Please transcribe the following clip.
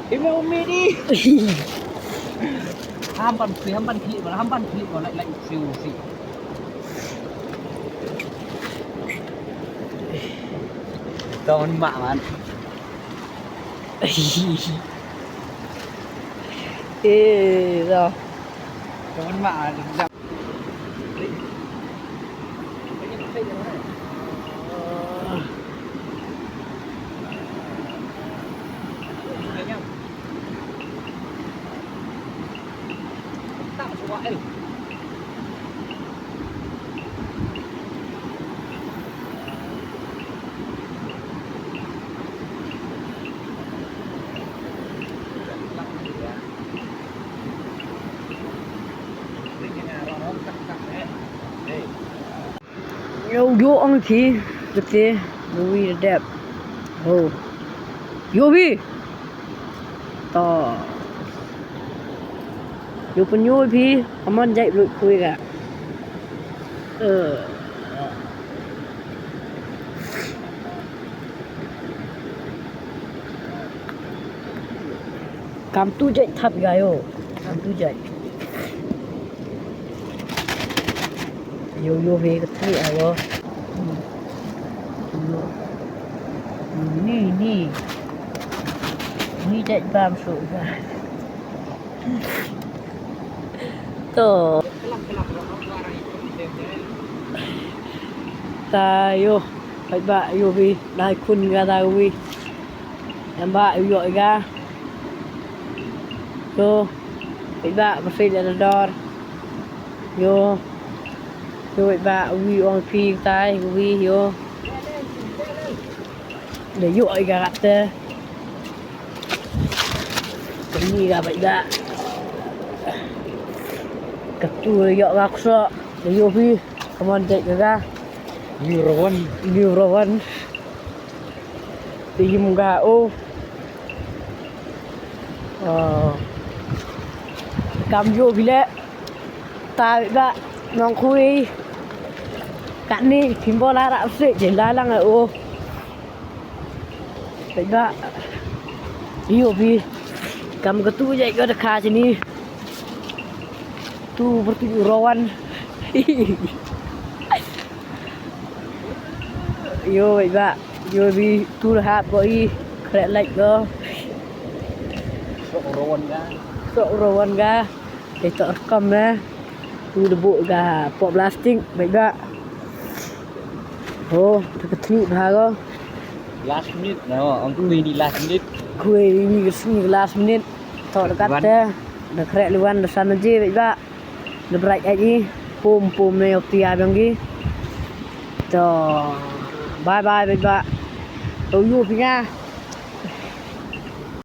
Im mau mi đi. Ham ban thị mà lại siêu xị. Con mạng anh. Ê rồi. Con mạng là tak suka el. Yo yo ang ki kete vui đẹp. Oh. Yo bi. To. Yo penyo bi aman jai lut kui ka. Kam tu jai thap ga yo. Kam tu jai. Yo bi ka thai awo. Ni jai bam su ga. To. Ta yo phải bạ yo vi đai kun ga ta vi em bạ yo ga yo phải bạ mà phải là đo yo phải bạ vi on phi tai vi yo để yo ga gạt te cái gì ga vậy đã cặp tu yo ga so để yo vi come on chạy ra nhiều rawan tìm gà ô cam vô vì lẽ ta bị bạn nong khui cạn đi phím bo la đã sẽ chỉ la lăng ở ô vậy bạn nhiều vì cam cái tu vậy có được khá chứ ni tu bertuju rawan. Yo vậy bạn, yo đi tu là hạt bội khỏe lạnh cơ. Sợ rowan ga, để tọt cầm nè, tu được bộ gà pop plastic vậy bạn. Oh, thật thịt hả cơ? Last minute, nào ông Quy đi last minute. Quy đi cái last minute, tọt được cắt thế, được khỏe luôn, được san gì vậy bạn? Được rải cái gì? Pum này học tiệp bằng gì? Cho bye bye với bạn. Tôi vui nha.